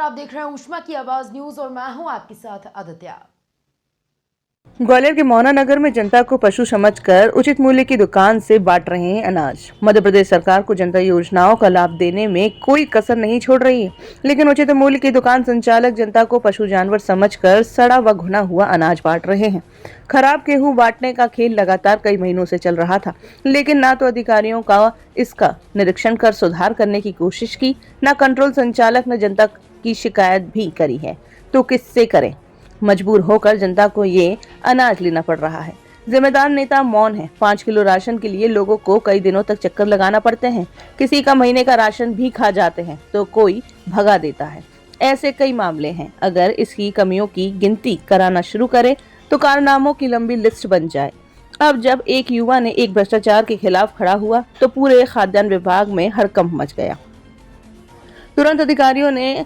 आप देख रहे हैं उष्मा की आवाज न्यूज और मैं हूं आपके साथ आदित्य। ग्वालियर के मोहना नगर में जनता को पशु समझकर उचित मूल्य की दुकान से बांट रहे हैं अनाज। मध्य प्रदेश सरकार को जनता योजनाओं का लाभ देने में कोई कसर नहीं छोड़ रही है, लेकिन उचित मूल्य की दुकान संचालक जनता को पशु जानवर समझकर सड़ा व घुना हुआ अनाज बांट रहे हैं। खराब गेहूं बांटने का खेल लगातार कई महीनों से चल रहा था, लेकिन न तो अधिकारियों का इसका निरीक्षण कर सुधार करने की कोशिश की, न कंट्रोल संचालक ने जनता की शिकायत भी करी है। तो किससे करें? मजबूर होकर जनता को ये अनाज लेना पड़ रहा है। जिम्मेदार नेता मौन है। 5 किलो राशन के लिए लोगों को कई दिनों तक चक्कर लगाना पड़ते हैं। किसी का महीने का राशन भी खा जाते हैं तो कोई भगा देता है। ऐसे कई मामले हैं। अगर इसकी कमियों की गिनती कराना शुरू करे तो कारनामों की लंबी लिस्ट बन जाए। अब जब एक युवा ने एक भ्रष्टाचार के खिलाफ खड़ा हुआ तो पूरे खाद्यान्न विभाग में हड़कंप मच गया। तुरंत अधिकारियों ने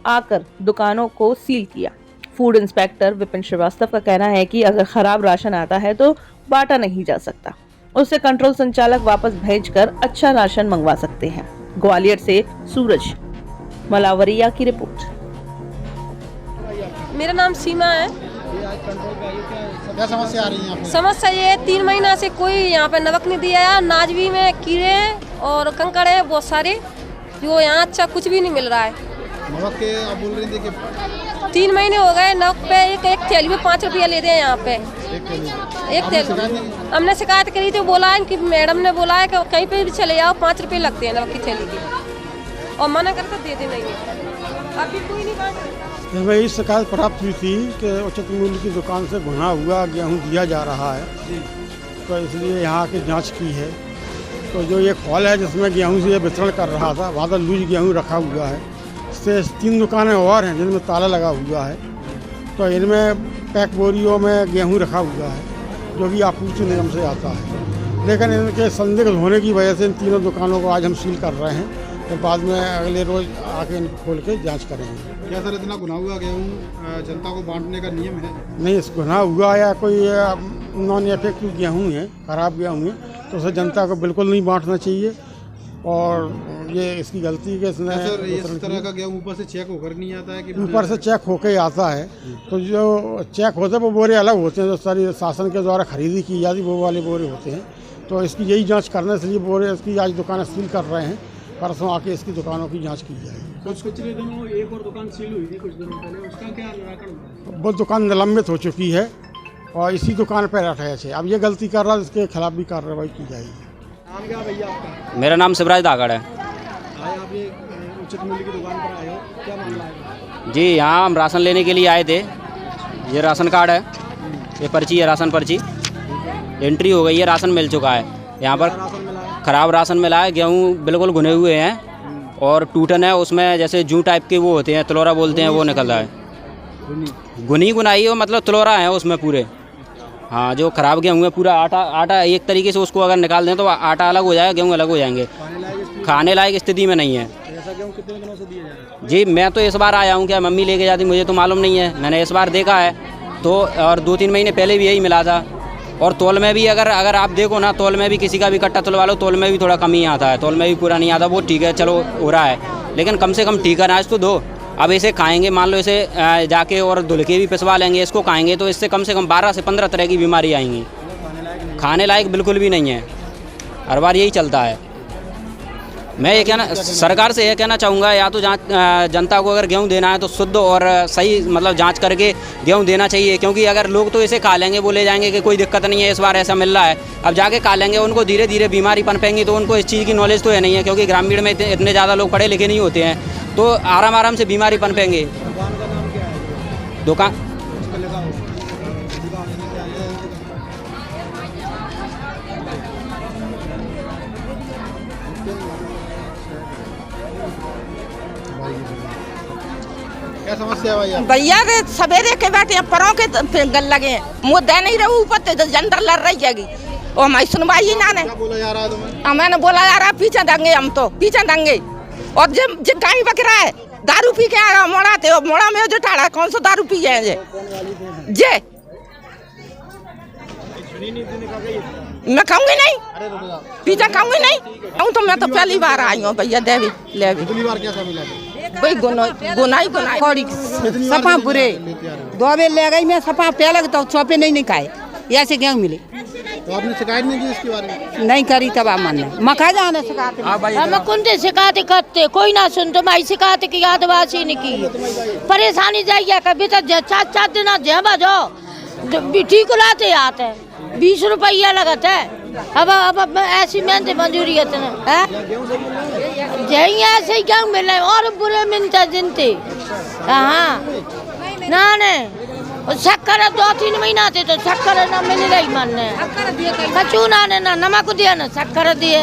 आकर दुकानों को सील किया। फूड इंस्पेक्टर विपिन श्रीवास्तव का कहना है कि अगर खराब राशन आता है तो बांटा नहीं जा सकता, उससे कंट्रोल संचालक वापस भेजकर अच्छा राशन मंगवा सकते हैं। ग्वालियर से सूरज मलावरिया की रिपोर्ट। मेरा नाम सीमा है। क्या समस्या आ रही है? समस्या ये 3 महीना से कोई यहाँ पे नमक नहीं दिया है। नाजवी में कीड़े हैं और कंकड़ है बहुत सारे, जो यहाँ अच्छा कुछ भी नहीं मिल रहा है। नमक के आप बोल रहे थे कि 3 महीने हो गए नमक पे एक थैली में 5 रुपया लेते हैं यहाँ पे। एक थैली हमने शिकायत करी थी, बोला है कि मैडम ने बोला है कि कहीं पे भी चले जाओ 5 रुपये लगते हैं नमक की थैली के, और मना करके देते नहीं है। अभी कोई नहीं बात। वही शिकायत प्राप्त हुई थी कि उचित मूल्य की दुकान से भुना हुआ गेहूँ दिया जा रहा है, तो इसलिए यहाँ की जाँच की है। तो जो ये हॉल है जिसमें गेहूँ से वितरण कर रहा था, वहाँ पर लूज गेहूँ रखा हुआ है। इससे 3 दुकानें और हैं जिनमें ताला लगा हुआ है, तो इनमें पैक बोरियों में गेहूं रखा हुआ है जो कि आपूर्ति निगम से आता है। लेकिन इनके संदिग्ध होने की वजह से इन 3 दुकानों को आज हम सील कर रहे हैं, तो बाद में अगले रोज आके इनको खोल के जांच करेंगे। क्या सर इतना गुना हुआ गेहूँ जनता को बांटने का नियम है? नहीं, इस गुना हुआ या कोई नॉन इफेक्टिव गेहूँ है, खराब गेहूँ है, तो उसे जनता को बिल्कुल नहीं बांटना चाहिए। और ये इसकी गलती के इसने इस तरह का गेहूँ ऊपर से चेक होकर नहीं आता है कि ऊपर से चेक होके आता है, तो जो चेक होते हैं वो बोरे अलग होते हैं, जो सारी शासन के द्वारा खरीदी की जाती वो वाले बोरे होते हैं। तो इसकी यही जांच करने से ये बोरे इसकी आज दुकानें सील कर रहे हैं, परसों आके इसकी दुकानों की जांच की जाएगी। कुछ दिनों एक और दुकान सील हुई थी कुछ दिनों पहले, उसका क्या निराकरण? वो दुकान निलंबित हो चुकी है और इसी दुकान पर अटैच है। अब ये गलती कर रहा है, इसके खिलाफ भी कार्रवाई की जाएगी। नाम क्या भैया आपका? मेरा नाम शिवराज दागड़ है। आज आप ये उचित मूल्य की दुकान पर आए हो, क्या मामला है? जी, यहाँ हम राशन लेने के लिए आए थे। ये राशन कार्ड है, ये पर्ची है, राशन पर्ची एंट्री हो गई है, राशन मिल चुका है। यहाँ पर ख़राब राशन मिला है, गेहूँ बिल्कुल घुने हुए हैं और टूटन है, उसमें जैसे जूं टाइप के वो होते हैं, तलोरा बोलते हैं, वो निकल रहा है। गुनी गुनाई हो मतलब तलोरा है उसमें पूरे। हाँ, जो ख़राब गेहूँ है पूरा आटा एक तरीके से उसको अगर निकाल दें तो आटा अलग हो जाएगा, गेहूँ अलग हो जाएंगे। खाने लायक स्थिति में नहीं है। ऐसा गेहूँ कितने दिनों से दिया जा रहा है? जी, मैं तो इस बार आया हूँ, क्या मम्मी लेके जाती मुझे तो मालूम नहीं है। मैंने इस बार देखा है तो, और 2-3 महीने पहले भी यही मिला था। और तोल में भी अगर आप देखो ना, तोल में भी किसी का भी कट्टा तुलवा लो, तोल में भी थोड़ा कम ही आता है, तोल में भी पूरा नहीं आता। वो ठीक है, चलो हो रहा है, लेकिन कम से कम ठीक अनाज तो दो। अब इसे खाएंगे, मान लो इसे जाके और धुल के भी पिसवा लेंगे, इसको खाएंगे तो इससे कम से कम 12 से 15 तरह की बीमारी आएंगी। खाने लायक बिल्कुल भी नहीं है, हर बार यही चलता है। मैं ये कहना सरकार से ये कहना चाहूँगा, या तो जनता को अगर गेहूँ देना है तो शुद्ध और सही मतलब जांच करके गेहूँ देना चाहिए, क्योंकि अगर लोग तो इसे खा लेंगे, वो ले जाएंगे कि कोई दिक्कत नहीं है, इस बार ऐसा मिल रहा है। अब जाके खा लेंगे, उनको धीरे धीरे बीमारी पनपेंगी, तो उनको इस चीज़ की नॉलेज तो है नहीं है, क्योंकि ग्रामीण में इतने ज़्यादा लोग पढ़े लिखे नहीं होते हैं, तो आराम से बीमारी पनपेंगे। दुकान का नाम क्या है? दुकान क्या समस्या है भैया? भैया के सवेरे के बैठे परों के गल लगे हैं, मुँह दे नहीं रहे ऊपर तो जंदर लड़ रही जाएगी और हमारी सुनवाई ही ना ने। क्या बोला जा रहा है तुम्हें? मैंने बोला जा रहा पीछे देंगे, हम तो पीछे देंगे। और जब गाय बकरा है दारू पी के आ रहा मोड़ा थे, मोड़ा में जो ठाड़ा कौन सा दारू पी जाए जे मैं खाऊंगी नहीं, पीछा खाऊंगी नहीं। तो मैं तो पहली बार आई हूँ भैया, देवी ले पिछली बार कैसा मिला? भाई गुनाई कौड़ी सपा बुरे 2 बेर ले गई मैं सपा पहले तो चौपे नहीं खाए ऐसे गेहूँ मिले तो आपने शिकायत नहीं की इसके बारे में? नहीं करी तब आप मन मखा जाने शिकायत हम कुंते शिकायत करते कोई ना सुनते भाई शिकायत की आदिवासी ने की परेशानी जाइए कभी तो 4 दिन जेबा जाओ ठीक लाते आते 20 रुपया लगता है अब ऐसी मेहनत मजूरी है यही ऐसे ही क्या मिले और बुरे मिलते जिनते हाँ ना शक्कर 2-3 महीना थे तो शक्कर ना मिल रही मन कचू ना नमक दिया ना शक्कर दिए